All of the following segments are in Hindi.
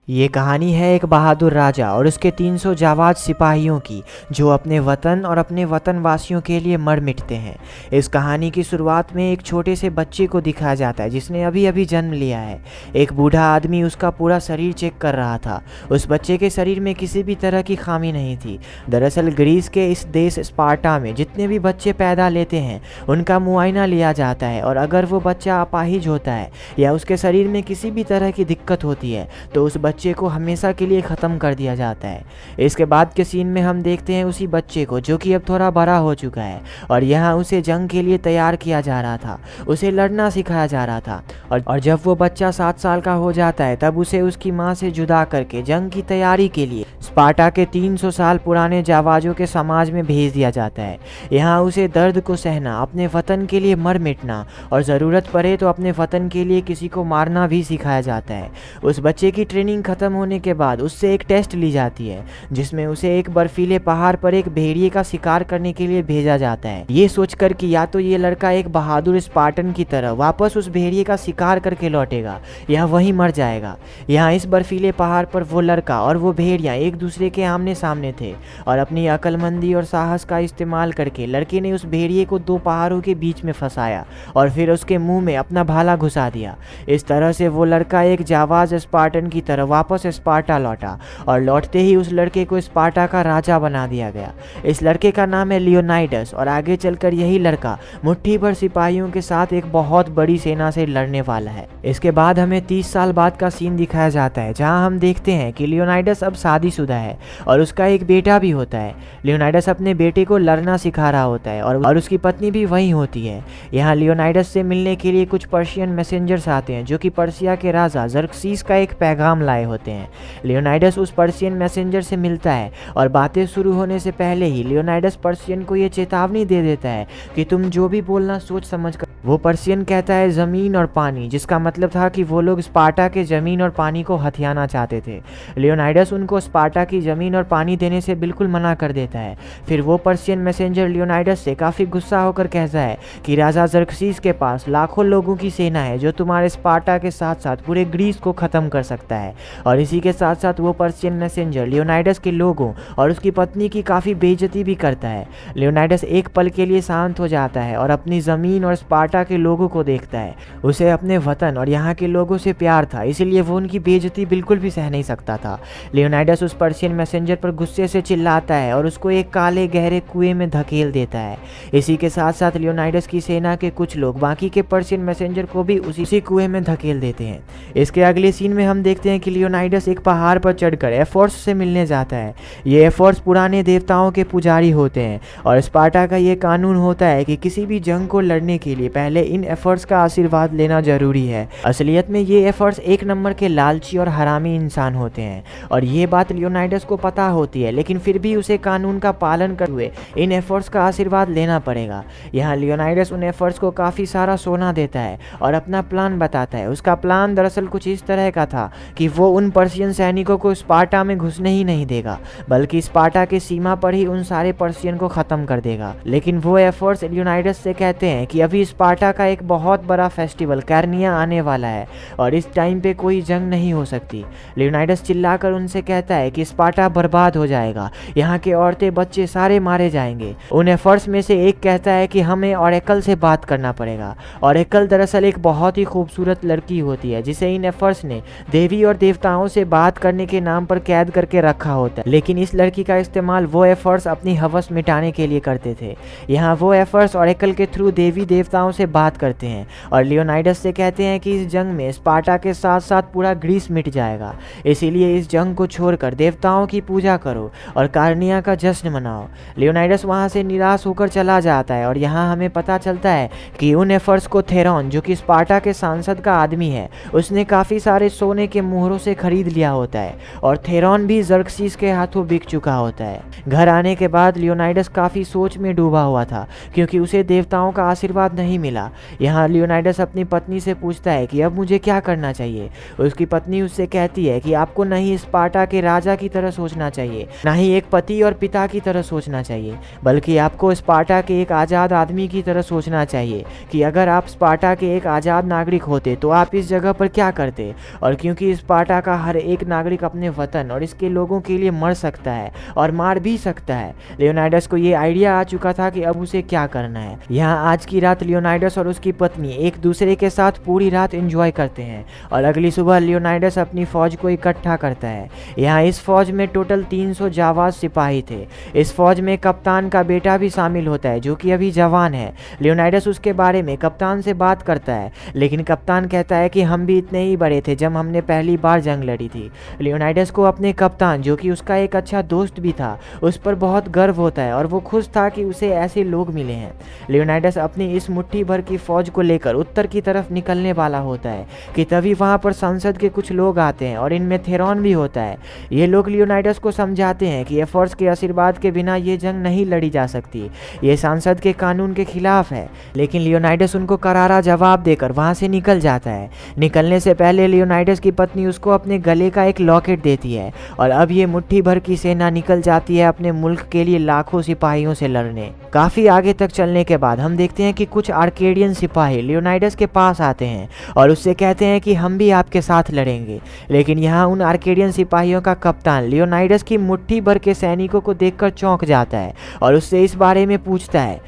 ये कहानी है एक बहादुर राजा और उसके 300 जाबाज सिपाहियों की, जो अपने वतन और अपने वतन वासियों के लिए मर मिटते हैं। इस कहानी की शुरुआत में एक छोटे से बच्चे को दिखाया जाता है जिसने अभी अभी जन्म लिया है। एक बूढ़ा आदमी उसका पूरा शरीर चेक कर रहा था। उस बच्चे के शरीर में किसी भी तरह की खामी नहीं थी। दरअसल ग्रीस के इस देश स्पार्टा में जितने भी बच्चे पैदा लेते हैं उनका मुआयना लिया जाता है, और अगर वो बच्चा अपाहिज होता है या उसके शरीर में किसी भी तरह की दिक्कत होती है तो उस बच्चे को हमेशा के लिए ख़त्म कर दिया जाता है। इसके बाद के सीन में हम देखते हैं उसी बच्चे को जो कि अब थोड़ा बड़ा हो चुका है, और यहाँ उसे जंग के लिए तैयार किया जा रहा था, उसे लड़ना सिखाया जा रहा था। और जब वो बच्चा 7 साल का हो जाता है तब उसे उसकी माँ से जुदा करके जंग की तैयारी के लिए स्पार्टा के 300 साल पुराने जाबाजों के समाज में भेज दिया जाता है। यहाँ उसे दर्द को सहना, अपने वतन के लिए मर मिटना और ज़रूरत पड़े तो अपने वतन के लिए किसी को मारना भी सिखाया जाता है। उस बच्चे की ट्रेनिंग खत्म होने के बाद उससे एक टेस्ट ली जाती है जिसमें उसे एक बर्फीले पहाड़ पर एक भेड़िए का शिकार करने के लिए भेजा जाता है, ये सोचकर कि या तो ये लड़का एक बहादुर स्पार्टन की तरह वापस उस भेड़िए का शिकार करके लौटेगा या वहीं मर जाएगा। यहाँ इस बर्फीले पहाड़ पर वो लड़का और वो भेड़िया एक दूसरे के आमने सामने थे, और अपनी अक्लमंदी और साहस का इस्तेमाल करके लड़के ने उस भेड़िए को 2 पहाड़ों के बीच में फंसाया और फिर उसके मुंह में अपना भाला घुसा दिया। इस तरह से वो लड़का एक जाबाज स्पार्टन की तरह वापस स्पार्टा लौटा, और लौटते ही उस लड़के को स्पार्टा का राजा बना दिया गया। इस लड़के का नाम है लियोनाइडस, और आगे चलकर यही लड़का मुट्ठी भर सिपाहियों के साथ एक बहुत बड़ी सेना से लड़ने वाला है। इसके बाद हमें 30 साल बाद का सीन दिखाया जाता है जहां हम देखते हैं कि लियोनाइडस अब शादीशुदा है और उसका एक बेटा भी होता है। लियोनाइडस अपने बेटे को लड़ना सिखा रहा होता है और उसकी पत्नी भी वहीं होती है। यहाँ लियोनाइडस से मिलने के लिए कुछ पर्शियन मैसेंजर्स आते हैं जो कि पर्शिया के राजा ज़र्क्सीस का एक पैगाम लाए होते हैं। लियोनाइडस उस पर्शियन मैसेंजर से मिलता है और बातें शुरू होने से पहले ही लियोनाइडस पर्शियन को ये चेतावनी दे देता है कि तुम जो भी बोलना सोच समझ कर। वो पर्शियन कहता है ज़मीन और पानी, जिसका मतलब था कि वो लोग स्पार्टा के ज़मीन और पानी को हथियाना चाहते थे। लियोनाइडस उनको स्पार्टा की ज़मीन और पानी देने से बिल्कुल मना कर देता है। फिर वो पर्शियन मैसेंजर लियोनाइडस से काफ़ी गुस्सा होकर कहता है कि राजा ज़र्क्सीस के पास लाखों लोगों की सेना है जो तुम्हारे स्पार्टा के साथ साथ पूरे ग्रीस को ख़त्म कर सकता है। और इसी के साथ साथ वो पर्शियन मैसेंजर लियोनाइडस के लोगों और उसकी पत्नी की काफ़ी बेइज्जती भी करता है। लियोनाइडस एक पल के लिए शांत हो जाता है और अपनी ज़मीन और स्पार्टा के लोगों को देखता है। उसे अपने वतन और यहाँ के लोगों से प्यार था, इसलिए वो उनकी बेइज्जती बिल्कुल भी सह नहीं सकता था। लियोनाइडस उस पर्शियन मैसेंजर पर गुस्से से चिल्लाता है और उसको एक काले गहरे कुएं में धकेल देता है। इसी के साथ साथ लियोनाइडस की सेना के कुछ लोग बाकी के पर्शियन मैसेंजर को भी उसी कुएं में धकेल देते हैं। इसके अगले सीन में हम देखते हैं कि लियोनाइडस एक पहाड़ पर चढ़कर एफोर्स से मिलने जाता है। ये एफोर्स पुराने देवताओं के पुजारी होते हैं, और स्पार्टा का ये कानून होता है कि किसी भी जंग को लड़ने के लिए पहले इन एफर्ट्स का आशीर्वाद लेना जरूरी है। असलियत में ये एफर्ट्स एक नंबर के लालची और हरामी इंसान होते हैं, और ये बात लियोनाइडस को पता होती है, लेकिन फिर भी उसे कानून का पालन करते हुए इन एफर्ट्स का आशीर्वाद लेना पड़ेगा। यहाँ लियोनाइडस उन एफर्ट्स को काफ़ी सारा सोना देता है और अपना प्लान बताता है। उसका प्लान दरअसल कुछ इस तरह का था कि वो उन पर्शियन सैनिकों को स्पार्टा में घुसने ही नहीं देगा, बल्कि स्पार्टा के सीमा पर ही उन सारे पर्शियन को ख़त्म कर देगा। लेकिन वो एफर्ट्स लियोनाइडस से कहते हैं कि अभी स्पार्टा का एक बहुत बड़ा फेस्टिवल कैर्निया आने वाला है और इस टाइम पे कोई जंग नहीं हो सकती। लियोनाइडस चिल्लाकर उनसे कहता है कि स्पार्टा बर्बाद हो जाएगा, यहाँ के औरतें बच्चे सारे मारे जाएंगे। उन एफर्ट्स में से एक कहता है कि हमें ऑरेकल से बात करना पड़ेगा। ऑरेकल दरअसल एक बहुत ही खूबसूरत लड़की होती है जिसे इन एफर्ट्स ने देवी और देवताओं से बात करने के नाम पर कैद करके रखा होता है, लेकिन इस लड़की का इस्तेमाल वो एफर्ट्स अपनी हवस मिटाने के लिए करते थे। यहाँ वो एफर्ट्स ऑरेकल के थ्रू देवी देवताओं से बात करते हैं और लियोनाइडस से कहते हैं कि इस जंग में स्पार्टा के साथ साथ पूरा ग्रीस मिट जाएगा, इसीलिए इस जंग को छोड़कर देवताओं की पूजा करो और कार्निया का जश्न मनाओ। लियोनाइडस वहाँ से निराश होकर चला जाता है, और यहाँ हमें पता चलता है कि उन एफर्ट्स को थेरॉन, जो कि स्पार्टा के सांसद का आदमी है, उसने काफ़ी सारे सोने के मोहरों से खरीद लिया होता है, और थेरॉन भी ज़र्क्सीस के हाथों बिक चुका होता है। घर आने के बाद लियोनाइडस काफ़ी सोच में डूबा हुआ था क्योंकि उसे देवताओं का आशीर्वाद नहीं मिला। यहाँ लियोनाइडस अपनी पत्नी से पूछता है कि अब मुझे क्या करना चाहिए। उसकी पत्नी उससे कहती है कि आपको नहीं स्पार्टा के राजा की तरह सोचना चाहिए, ना ही एक पति और पिता की तरह सोचना चाहिए, बल्कि आपको स्पार्टा के एक आज़ाद आदमी की तरह सोचना चाहिए कि अगर आप स्पार्टा के एक आज़ाद नागरिक होते तो आप इस जगह पर क्या करते। और क्योंकि स्पार्टा स्पार्टा का हर एक नागरिक अपने वतन और इसके लोगों के लिए मर सकता है और मार भी सकता है। लियोनाइडस को ये आइडिया आ चुका था कि अब उसे क्या करना है। यहाँ आज की रात लियोनाइडस और उसकी पत्नी एक दूसरे के साथ पूरी रात एंजॉय करते हैं और अगली सुबह लियोनाइडस अपनी फौज को इकट्ठा करता है। यहाँ इस फौज में टोटल 300 जाबाज सिपाही थे। इस फौज में कप्तान का बेटा भी शामिल होता है जो कि अभी जवान है। लियोनाइडस उसके बारे में कप्तान से बात करता है, लेकिन कप्तान कहता है कि हम भी इतने ही बड़े थे जब हमने पहली बार जंग लड़ी थी। लियोनाइडस को अपने कप्तान, जो कि उसका एक अच्छा दोस्त भी था, उस पर बहुत गर्व होता है और वो खुश था कि उसे ऐसे लोग मिले हैं। लियोनाइडस अपनी इस मुट्ठी भर की फौज को लेकर उत्तर की तरफ निकलने वाला होता है कि तभी वहाँ पर संसद के कुछ लोग आते हैं और इनमें थेरॉन भी होता है। ये लोग लियोनाइडस को समझाते हैं कि एफर्ट्स के आशीर्वाद के बिना ये जंग नहीं लड़ी जा सकती, ये संसद के कानून के खिलाफ है। लेकिन लियोनाइडस उनको करारा जवाब देकर वहाँ से निकल जाता है। निकलने से पहले लियोनाइडस की पत्नी उसको अपने गले का एक लॉकेट देती है और अब ये मुट्ठी भर की सेना निकल जाती है अपने मुल्क के लिए लाखों सिपाहियों से लड़ने। काफ़ी आगे तक चलने के बाद हम देखते हैं कि कुछ आर्केडियन सिपाही लियोनाइडस के पास आते हैं और उससे कहते हैं कि हम भी आपके साथ लड़ेंगे। लेकिन यहाँ उन आर्केडियन सिपाहियों का कप्तान लियोनाइडस की मुट्ठी भर के सैनिकों को देखकर चौंक जाता है और उससे इस बारे में पूछता है।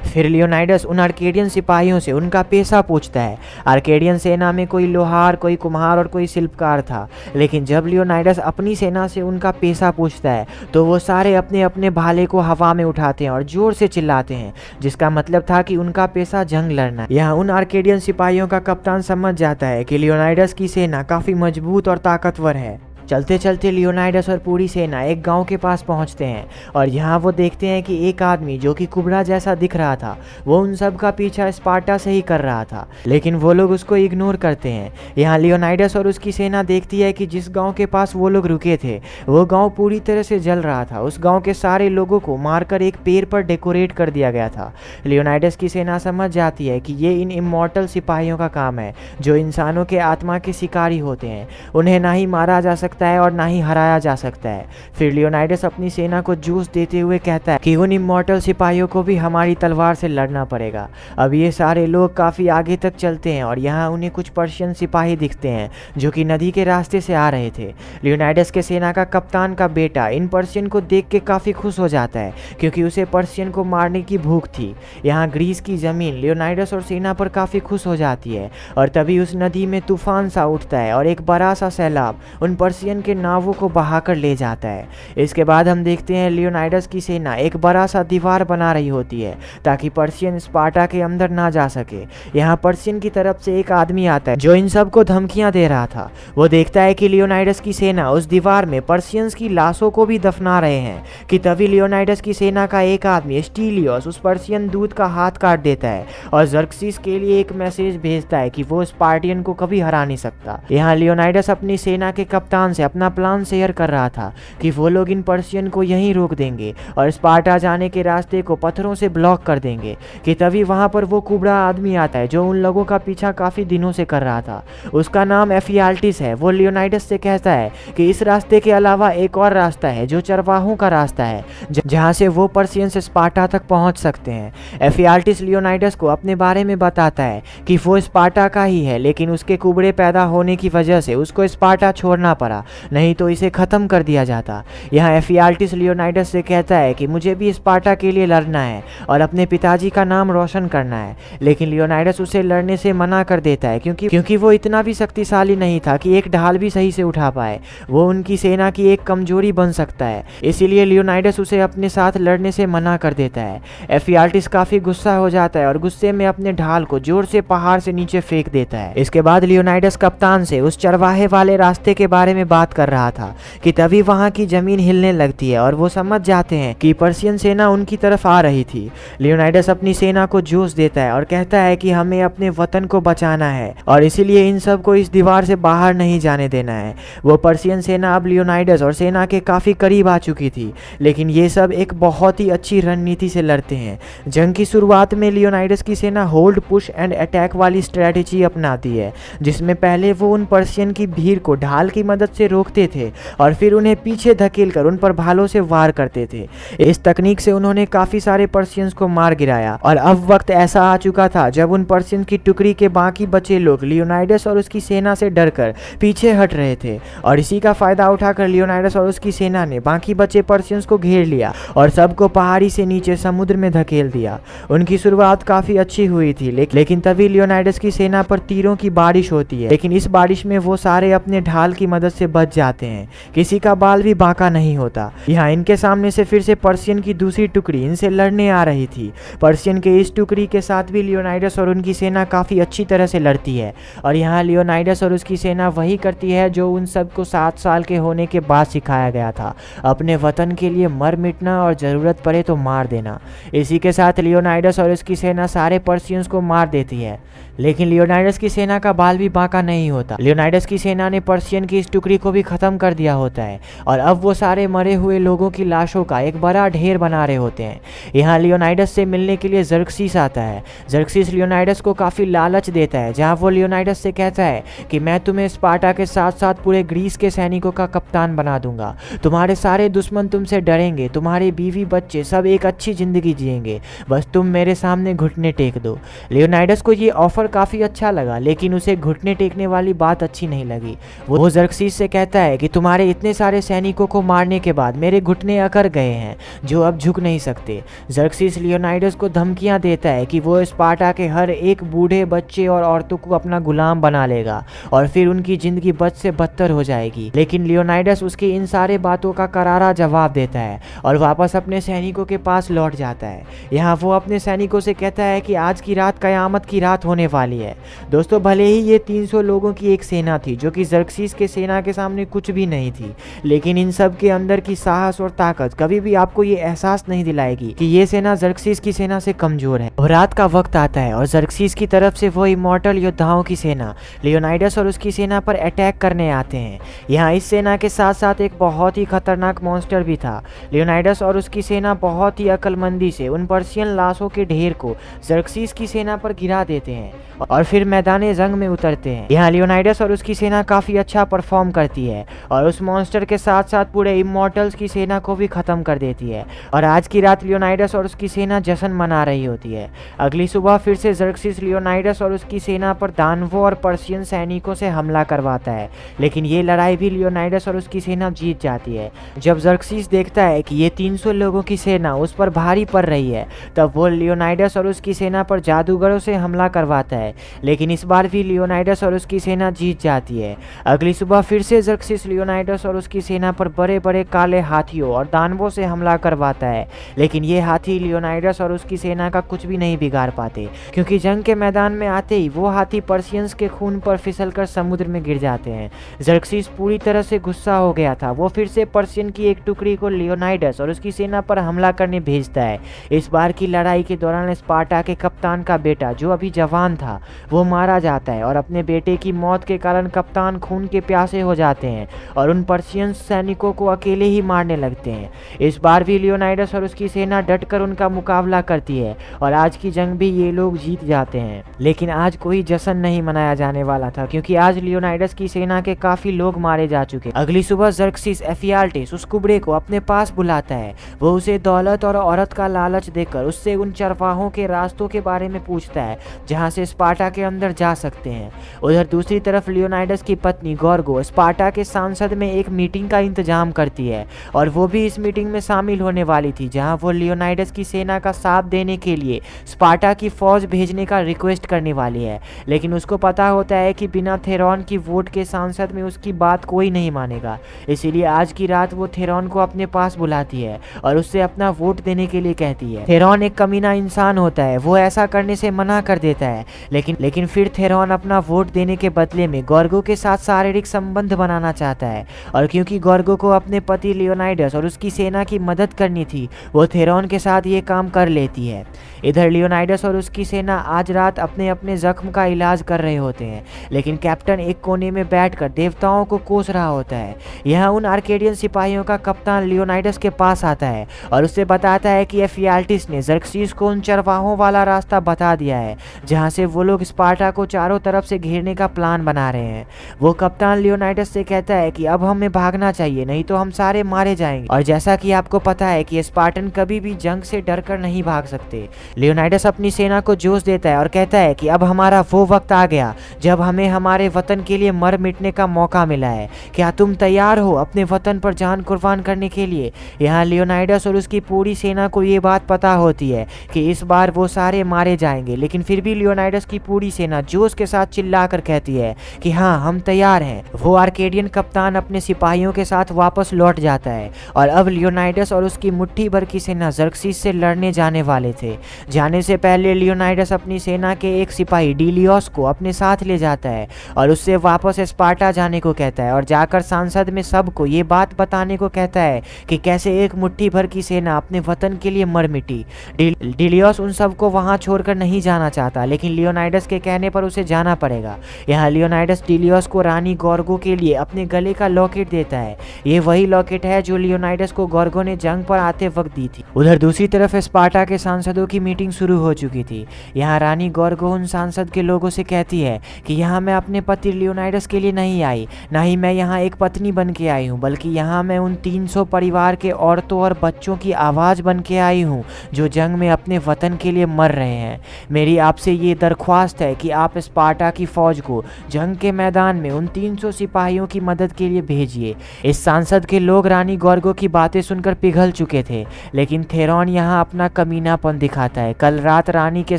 फिर लियोनाइडस उन आर्केडियन सिपाहियों से उनका पेशा पूछता है। आर्केडियन सेना में कोई लोहार, कोई कुम्हार और कोई शिल्पकार था, लेकिन जब लियोनाइडस अपनी सेना से उनका पेशा पूछता है तो वो सारे अपने अपने भाले को हवा में उठाते हैं और जोर से चिल्लाते हैं, जिसका मतलब था कि उनका पेशा जंग लड़ना। यहाँ उन आर्केडियन सिपाहियों का कप्तान समझ जाता है कि लियोनाइडस की सेना काफ़ी मजबूत और ताकतवर है। चलते चलते लियोनाइडस और पूरी सेना एक गांव के पास पहुंचते हैं और यहाँ वो देखते हैं कि एक आदमी जो कि कुबड़ा जैसा दिख रहा था, वो उन सब का पीछा स्पार्टा से ही कर रहा था, लेकिन वो लोग उसको इग्नोर करते हैं। यहाँ लियोनाइडस और उसकी सेना देखती है कि जिस गांव के पास वो लोग रुके थे वो गांव पूरी तरह से जल रहा था। उस गांव के सारे लोगों को मारकर एक पेड़ पर डेकोरेट कर दिया गया था। लियोनाइडस की सेना समझ जाती है कि ये इन इमॉर्टल सिपाहियों का काम है जो इंसानों के आत्मा के शिकारी होते हैं। उन्हें ना ही मारा जा सकता है और ना ही हराया जा सकता है। फिर लियोनाइडस अपनी सेना को जोश देते हुए कहता है कि उन इमॉर्टल सिपाहियों को भी हमारी तलवार से लड़ना पड़ेगा। अब ये सारे लोग काफ़ी आगे तक चलते हैं और यहाँ उन्हें कुछ पर्शियन सिपाही दिखते हैं जो कि नदी के रास्ते से आ रहे थे। लियोनाइडस के सेना का कप्तान का बेटा इन पर्शियन को देख के काफ़ी खुश हो जाता है क्योंकि उसे पर्शियन को मारने की भूख थी। यहाँ ग्रीस की ज़मीन लियोनाइडस और सेना पर काफ़ी खुश हो जाती है और तभी उस नदी में तूफान सा उठता है और एक बड़ा सा सैलाब उन पर्शियन के नावों को बहाकर ले जाता है। इसके बाद हम देखते हैं लियोनाइडस की सेना एक बड़ा सा दीवार बना रही होती है ताकि पर्शियन स्पार्टा के अंदर ना जा सके। यहाँ पर्शियन की तरफ से एक आदमी आता है जो इन सब को धमकियां दे रहा था। वो देखता है कि लियोनाइडस की सेना उस दीवार में पर्शियंस की लाशों को भी दफना रहे हैं कि तभी लियोनाइडस की सेना का एक आदमी स्टीलियोस उस पर्शियन दूत का हाथ काट देता है और जर्क्सिस के लिए एक मैसेज भेजता है कि वो स्पार्टियन को कभी हरा नहीं सकता। यहाँ लियोनाइडस अपनी सेना के कप्तान से अपना प्लान शेयर कर रहा था कि वो लोग इन पर्शियन को यहीं रोक देंगे और स्पार्टा जाने के रास्ते को पत्थरों से ब्लॉक कर देंगे कि तभी वहां पर वो कुबड़ा आदमी आता है जो उन लोगों का पीछा काफी दिनों से कर रहा था। उसका नाम एफियाल्टिस है। वो लियोनाइडस से कहता है कि इस रास्ते के अलावा एक और रास्ता है जो चरवाहों का रास्ता है जहां से वो पर्शियन से स्पार्टा तक पहुंच सकते हैं। एफियाल्टिस लियोनाइडस को अपने बारे में बताता है कि वो स्पार्टा का ही है, लेकिन उसके कुबड़े पैदा होने की वजह से उसको स्पार्टा छोड़ना पड़ा, नहीं तो इसे ख़त्म कर दिया जाता। यहाँ एफियाल्टिस लियोनाइडस से कहता है कि मुझे भी स्पार्टा के लिए लड़ना है और अपने पिताजी का नाम रोशन करना है, लेकिन लियोनाइडस उसे लड़ने से मना कर देता है क्योंकि वो इतना भी शक्तिशाली नहीं था कि एक ढाल भी सही से उठा पाए। वो उनकी सेना की एक कमजोरी बन सकता है, इसीलिए लियोनाइडस उसे अपने साथ लड़ने से मना कर देता है। एफियाल्टिस काफ़ी गुस्सा हो जाता है और गुस्से में अपने ढाल को जोर से पहाड़ से नीचे फेंक देता है। इसके बाद लियोनाइडस कप्तान से उस चरवाहे वाले रास्ते के बारे में बात कर रहा था कि तभी वहां की जमीन हिलने लगती है और वो समझ जाते हैं कि पर्शियन सेना उनकी तरफ आ रही थी। लियोनाइडस अपनी सेना को जोश देता है और कहता है कि हमें अपने वतन को बचाना है और इसीलिए इन सब को इस दीवार से बाहर नहीं जाने देना है। वो पर्शियन सेना अब लियोनाइडस और सेना के काफी करीब आ चुकी थी, लेकिन ये सब एक बहुत ही अच्छी रणनीति से लड़ते हैं। जंग की शुरुआत में लियोनाइडस की सेना होल्ड, पुश एंड अटैक वाली स्ट्रेटेजी अपनाती है, जिसमें पहले वो उन पर्शियन की भीड़ को ढाल की मदद उसे रोकते थे और फिर उन्हें पीछे धकेलकर उन पर भालों से वार करते थे। इस तकनीक से उन्होंने काफी सारे पर्शियंस को मार गिराया और अब वक्त ऐसा आ चुका था जब उन पर्शियन की टुकड़ी के बाकी बचे लोग लियोनाइडस और उसकी सेना से डरकर पीछे हट रहे थे और इसी का फायदा उठाकर लियोनाइडस और उसकी सेना ने बाकी बचे पर्शियंस को घेर लिया और सबको पहाड़ी से नीचे समुद्र में धकेल दिया। उनकी शुरुआत काफी अच्छी हुई थी, लेकिन तभी लियोनाइडस की सेना पर तीरों की बारिश होती है, लेकिन इस बारिश में वो सारे अपने ढाल की मदद से बच जाते हैं। किसी का बाल भी बांका नहीं होता। यहाँ इनके सामने से फिर से पर्शियन की दूसरी टुकड़ी इनसे लड़ने आ रही थी। पर्शियन के इस टुकड़ी के साथ भी लियोनाइडस और उनकी सेना काफी अच्छी तरह से लड़ती है और यहाँ लियोनाइडस और उसकी सेना वही करती है जो उन सबको 7 साल के होने के बाद सिखाया गया था, अपने वतन के लिए मर मिटना और जरूरत पड़े तो मार देना। इसी के साथ लियोनाइडस और उसकी सेना सारे पर्शियंस को मार देती है, लेकिन लियोनाइडस की सेना का बाल भी बांका नहीं होता। लियोनाइडस की सेना ने पर्शियन की इस टुकड़ी को भी खत्म कर दिया होता है और अब वो सारे मरे हुए लोगों की लाशों का एक बड़ा ढेर बना रहे होते हैं। यहाँ लियोनाइडस से मिलने के लिए जर्क्सिस आता है। जर्क्सिस लियोनाइडस को काफी लालच देता है, जहाँ वो लियोनाइडस से कहता है कि मैं तुम्हें स्पार्टा के साथ साथ पूरे ग्रीस के सैनिकों का कप्तान बना दूंगा। तुम्हारे सारे दुश्मन तुमसे डरेंगे, तुम्हारे बीवी बच्चे सब एक अच्छी जिंदगी जिएंगे, बस तुम मेरे सामने घुटने टेक दो। लियोनाइडस को ये ऑफर काफी अच्छा लगा, लेकिन उसे घुटने टेकने वाली बात अच्छी नहीं लगी। वो जर्क्सिस से कहता है कि तुम्हारे इतने सारे सैनिकों को मारने के बाद मेरे घुटने अकड़ गए हैं जो अब झुक नहीं सकते। जर्क्सिस लियोनाइडस को धमकियां देता है कि वो स्पार्टा के हर एक बूढ़े बच्चे और औरतों को अपना गुलाम बना लेगा और फिर उनकी जिंदगी बद से बदतर हो जाएगी। लेकिन लियोनाइडस उसकी इन सारे बातों का करारा जवाब देता है और वापस अपने सैनिकों के पास लौट जाता है। यहाँ वो अपने सैनिकों से कहता है कि आज की रात कयामत की रात होने वाली है। दोस्तों, भले ही ये 300 लोगों की एक सेना थी जो कि जर्क्सिस के सेना के सामने कुछ भी नहीं थी, लेकिन इन सब के अंदर की साहस और ताकत कभी भी आपको ये एहसास नहीं दिलाएगी कि ये सेना जर्क्सिस की सेना से कमजोर है। और रात का वक्त आता है और जर्क्सिस की तरफ से वो इमॉर्टल योद्धाओं की सेना लियोनाइडस और उसकी सेना पर अटैक करने आते हैं। यहाँ इस सेना के साथ साथ एक बहुत ही खतरनाक मॉन्स्टर भी था। लियोनाइडस और उसकी सेना बहुत ही अक्लमंदी से उन पर्शियन लाशों के ढेर को जर्क्सिस की सेना पर गिरा देते हैं और फिर मैदान जंग में उतरते हैं। यहाँ लियोनाइडस और उसकी सेना काफी अच्छा परफॉर्म करती है और उस मॉन्स्टर के साथ साथ पूरे इमॉर्टल्स की सेना को भी खत्म कर देती है और आज की रात लियोनाइडस और उसकी सेना जश्न मना रही होती है। अगली सुबह फिर से जर्क्सिस लियोनाइडस और उसकी सेना पर दानवों और पर्शियन सैनिकों से हमला करवाता है, लेकिन ये लड़ाई भी लियोनाइडस और उसकी सेना जीत जाती है। जब जर्क्सिस देखता है कि ये 300 लोगों की सेना उस पर भारी पड़ रही है, तब वो लियोनाइडस और उसकी सेना पर जादूगरों से हमला करवाता है, लेकिन इस बार भी लियोनाइडस और उसकी सेना जीत जाती है। अगली सुबह फिर से जर्क्सिस लियोनाइडस और उसकी सेना पर बड़े बड़े काले हाथियों और दानवों से हमला करवाता है, लेकिन ये हाथी लियोनाइडस और उसकी सेना का कुछ भी नहीं बिगाड़ पाते, क्योंकि जंग के मैदान में आते ही वो हाथी पर्शियंस के खून पर फिसलकर समुद्र में गिर जाते हैं। जर्क्सिस पूरी तरह से गुस्सा हो गया था। वो फिर से पर्शियन की एक टुकड़ी को लियोनाइडस और उसकी सेना पर हमला करने भेजता है। इस बार की लड़ाई के दौरान स्पार्टा के कप्तान का बेटा, जो अभी जवान था, वो मारा जाता है और अपने बेटे की मौत के कारण कप्तान खून के प्यासे हो जाते हैं और उन पर्शियन सैनिकों को अकेले ही मारने लगते हैं। इस बार भी लियोनाइडस और उसकी सेना डटकर उनका मुकाबला करती है और आज की जंग भी ये लोग जीत जाते हैं। लेकिन आज कोई जश्न नहीं मनाया जाने वाला था, क्योंकि आज लियोनाइडस की सेना के काफी लोग मारे जा चुके। अगली सुबह जर्क्सिस एफियाल्टिस उस कुबड़े को अपने पास बुलाता है। वो उसे दौलत और औरत का लालच देकर उससे उन चरवाहों के रास्तों के बारे में पूछता है जहां से स्पार्टा के अंदर जा सकते हैं। उधर दूसरी तरफ लियोनाइडस की पत्नी गोर्गो स्पार्टा के सांसद में एक मीटिंग का इंतजाम करती है और वो भी इस मीटिंग में शामिल होने वाली थी, जहां वो लियोनाइडस की सेना का साथ देने के लिए स्पार्टा की फौज भेजने का रिक्वेस्ट करने वाली है। लेकिन उसको पता होता है कि बिना थेरॉन की वोट के सांसद में उसकी बात कोई नहीं मानेगा, इसीलिए आज की रात वो थेरॉन को अपने पास बुलाती है और उससे अपना वोट देने के लिए कहती है। थेरॉन एक कमीना इंसान होता है, वो ऐसा करने से मना कर देता है, लेकिन फिर थेरॉन अपना वोट देने के बदले में गोर्गो के साथ शारीरिक संबंध बनाना चाहता है और क्योंकि गोर्गो को अपने पति लियोनाइडस और उसकी सेना की मदद करनी थी, वो थेरॉन के साथ ये काम कर लेती है। इधर लियोनाइडस और उसकी सेना आज रात अपने अपने जख्म का इलाज कर रहे होते हैं, लेकिन कैप्टन एक कोने में बैठकर देवताओं को कोस रहा होता है। यहाँ उन आर्केडियन सिपाहियों का कप्तान लियोनाइडस के पास आता है और उससे बताता है कि एफियाल्टिस ने जर्क्सिस को उन चरवाहों वाला रास्ता बता दिया है जहाँ से वो लोग स्पार्टा को चारों तरफ से घेरने का प्लान बना रहे हैं। वो कप्तान लियोनाइडस से कहता है कि अब हमें भागना चाहिए, नहीं तो हम सारे मारे जाएंगे। और जैसा कि आपको पता है कि स्पार्टन कभी भी जंग से डरकर नहीं भाग सकते। लियोनाइडस अपनी सेना को जोश देता है और कहता है कि अब हमारा वो वक्त आ गया जब हमें हमारे वतन के लिए मर मिटने का मौका मिला है। क्या तुम तैयार हो अपने वतन पर जान कुर्बान करने के लिए? यहाँ लियोनाइडस और उसकी पूरी सेना को ये बात पता होती है कि इस बार वो सारे मारे जाएंगे, लेकिन फिर भी लियोनाइडस की पूरी सेना जोश के साथ चिल्लाकर कहती है कि हाँ, हम तैयार हैं। वो आर्केडियन कप्तान अपने सिपाहियों के साथ वापस लौट जाता है और अब लियोनाइडस और उसकी मुट्ठी भर की सेना ज़र्क्सीस से लड़ने जाने वाले थे। जाने से पहले लियोनाइडस अपनी सेना के एक सिपाही डीलियोस को अपने साथ ले जाता है और उससे वापस स्पार्टा जाने को कहता है और जाकर सांसद में सबको ये बात बताने को कहता है कि कैसे एक मुट्ठी भर की सेना अपने वतन के लिए मर मिटी। डीलियोस उन सबको वहां छोड़कर नहीं जाना चाहता, लेकिन लियोनाइडस के कहने पर उसे जाना पड़ेगा। यहाँ लियोनाइडस डीलियोस को रानी गॉर्गो के लिए अपने गले का लॉकेट देता है। ये वही लॉकेट है जो लियोनाइडस को गॉर्गो ने जंग पर आते वक्त दी थी। उधर दूसरी तरफ स्पार्टा के सांसदों की मीटिंग शुरू हो चुकी थी। यहाँ रानी गॉर्गो उन सांसद के लोगों से कहती है कि यहाँ मैं अपने पति लियोनाइडस के लिए नहीं आई, ना ही मैं यहाँ एक पत्नी बन के आई हूँ, बल्कि यहाँ मैं उन 300 परिवार के औरतों और बच्चों की आवाज़ बन के आई हूँ जो जंग में अपने वतन के लिए मर रहे हैं। मेरी आपसे ये दरख्वास्त है कि आप स्पार्टा की फौज को जंग के मैदान में उन 300 सिपाहियों की मदद के लिए भेजिए। इस सांसद के लोग रानी गॉर्गो की बातें सुनकर पिघल चुके थे, लेकिन थेरॉन यहाँ अपना कमीनापन दिखाता है। कल रात रानी के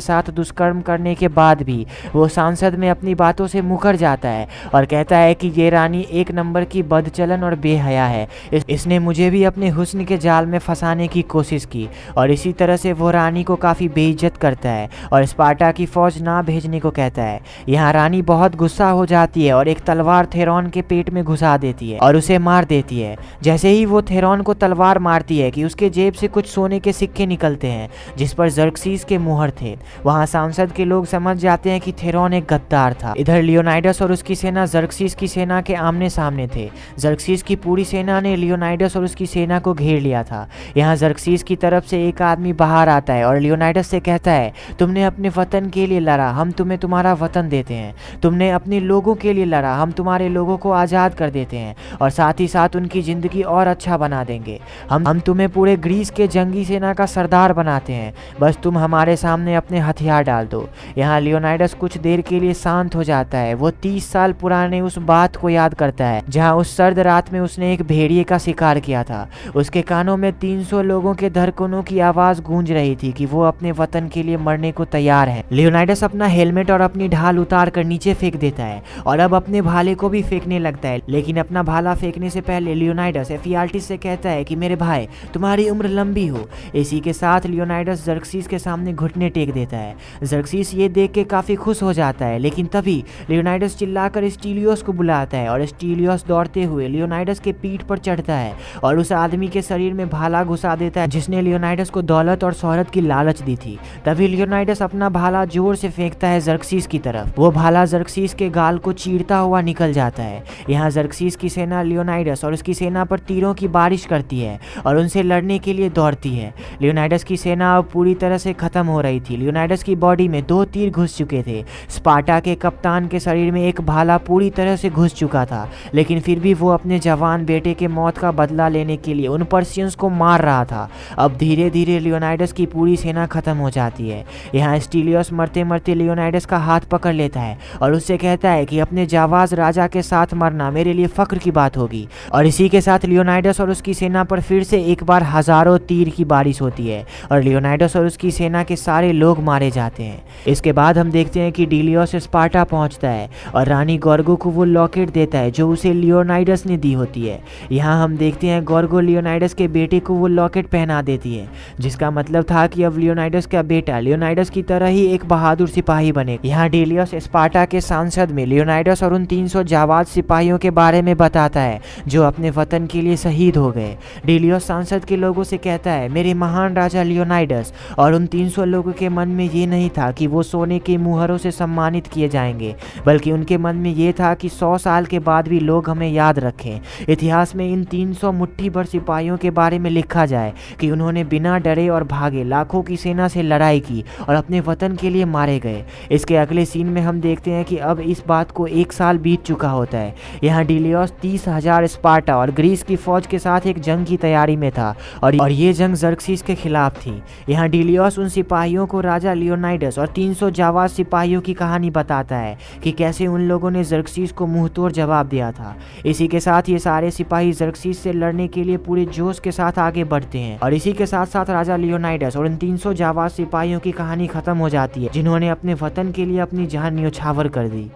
साथ दुष्कर्म करने के बाद भी वो सांसद में अपनी बातों से मुकर जाता है और कहता है कि ये रानी एक नंबर की बदचलन और बेहया है। इसने मुझे भी अपने हुस्न के जाल में फंसाने की कोशिश की और इसी तरह से वो रानी को काफ़ी बेइज्जत करता है और स्पार्टा की फौज ना भेजने को कहता है। यहाँ रानी बहुत गुस्सा हो जाती है और एक तलवार थेरॉन के पेट में घुसा देती है और उसे मार देती है। जैसे ही वो थेरॉन को तलवार मारती है कि उसके जेब से कुछ सोने के सिक्के निकलते हैं जिस पर ज़र्क्सीस के मुहर थे। वहाँ सांसद के लोग समझ जाते हैं कि थेरॉन एक गद्दार था। इधर लियोनाइडस और उसकी सेना ज़र्क्सीस की सेना के आमने सामने थे। ज़र्क्सीस की पूरी सेना ने लियोनाइडस और उसकी सेना को घेर लिया था। यहाँ ज़र्क्सीस की तरफ से एक आदमी बाहर आता है और लियोनाइडस से कहता है, तुमने अपने वतन के लिए लड़ा, हम तुम्हें तुम्हारा वतन देते हैं। तुमने अपने लोगों के लिए लड़ा, हम तुम्हारे लोगों को आज़ाद कर देते हैं और साथ ही साथ उनकी ज़िंदगी और अच्छा बना देंगे। हम तुम्हें पूरे ग्रीस के जंगी सेना का सरदार बनाते हैं, बस तुम हमारे सामने अपने हथियार डाल दो। यहाँ लियोनाइडस कुछ देर के लिए शांत हो जाता है। वो 30 साल पुराने उस बात को याद करता है जहाँ उस सर्द रात में उसने एक भेड़िए का शिकार किया था। उसके कानों में 300 लोगों के धड़कनों की आवाज़ गूंज रही थी कि वो अपने वतन के लिए मरने को तैयार है। लियोनाइडस अपना हेलमेट और अपनी ढाल उतार कर नीचे फेंक देता है और अब अपने भाले को भी फेंकने लगता है, लेकिन अपना भाला फेंकने से पहले लियोनाइडस एफियाल्टिस से कहता है कि मेरे भाई, तुम्हारी उम्र लंबी हो। इसी के साथ लियोनाइडस ज़र्क्सीस के सामने घुटने टेक देता है। ज़र्क्सीस ये देख के काफ़ी खुश हो जाता है, लेकिन तभी लियोनाइडस चिल्लाकर स्टीलियोस को बुलाता है और स्टीलियोस दौड़ते हुए लियोनाइडस के पीठ पर चढ़ता है और उस आदमी के शरीर में भाला घुसा देता है जिसने लियोनाइडस को दौलत और शोहरत की लालच दी थी। तभी लियोनाइडस अपना भाला जोर से फेंकता है ज़र्क्सीस की तरफ। वो भाला ज़र्क्सीस के गाल को चीरता हुआ निकल जाता है। यहाँ ज़र्क्सीस की सेना लियोनाइडस और उसकी सेना पर तीरों की बारिश करती है और उनसे लड़ने के लिए दौड़ती है। लियोनाइडस की सेना अब पूरी तरह से खत्म हो रही थी। लियोनाइडस की बॉडी में 2 तीर घुस चुके थे। स्पार्टा के कप्तान के शरीर में एक भाला पूरी तरह से घुस चुका था, लेकिन फिर भी वो अपने जवान बेटे के मौत का बदला लेने के लिए उन पर्शियंस को मार रहा था। अब धीरे धीरे लियोनाइडस की पूरी सेना खत्म हो जाती है। यहाँ स्टीलियोस मरते मरते लियोनाइडस का हाथ पकड़ लेता है और उससे कहता है कि अपने जाबाज राजा के साथ मरना मेरे लिए फख्र की बात होगी। और इसी के साथ लियोनाइडस और उसकी सेना पर फिर से एक बार हजारों तीर की बारिश होती है और लियोनाइडस और उसकी सेना के सारे लोग मारे जाते हैं। इसके बाद हम देखते हैं कि डीलियोस स्पार्टा पहुंचता है और रानी गॉर्गो को वो लॉकेट देता है जो उसे लियोनाइडस ने दी होती है। यहाँ हम देखते हैं गॉर्गो लियोनाइडस के बेटे को वो लॉकेट पहना देती है, जिसका मतलब था कि अब लियोनाइडस का बेटा लियोनाइडस की तरह ही एक बहादुर सिपाही बने। यहाँ डीलियोस स्पार्टा के सांसद में लियोनाइडस और उन 300 जाबाज सिपाहियों के बारे में बताता है जो अपने वतन के लिए शहीद हो गए। डीलियोस सांसद के लोगों से कहता है, मेरे महान राजा लियोनाइडस और उन 300 लोगों के मन में ये नहीं था कि वो सोने के मुहरों से सम्मानित किए जाएंगे, बल्कि उनके मन में ये था कि 100 साल के बाद भी लोग हमें याद रखें। इतिहास में इन 300 मुट्ठी भर सिपाहियों के बारे में लिखा जाए कि उन्होंने बिना डरे और भागे लाखों की सेना से लड़ाई की और अपने वतन के लिए मारे रह गए। इसके अगले सीन में हम देखते हैं कि अब इस बात को 1 साल बीत चुका होता है। यहाँ डिलियोस 30,000 स्पार्टा और ग्रीस की फौज के साथ एक जंग की तैयारी में था और ये जंग ज़र्क्सीस के खिलाफ थी। यहाँ डिलियोस उन सिपाहियों को राजा लियोनाइडस और 300 जाबाज सिपाहियों की कहानी बताता है कि कैसे उन लोगों ने ज़र्क्सीस को मुंहतोड़ जवाब दिया था। इसी के साथ ये सारे सिपाही ज़र्क्सीस से लड़ने के लिए पूरे जोश के साथ आगे बढ़ते हैं और इसी के साथ साथ राजा लियोनाइडस और उन 300 जाबाज सिपाहियों की कहानी खत्म हो जाती है जिन्होंने अपने वतन के लिए अपनी जान न्योछावर कर दी।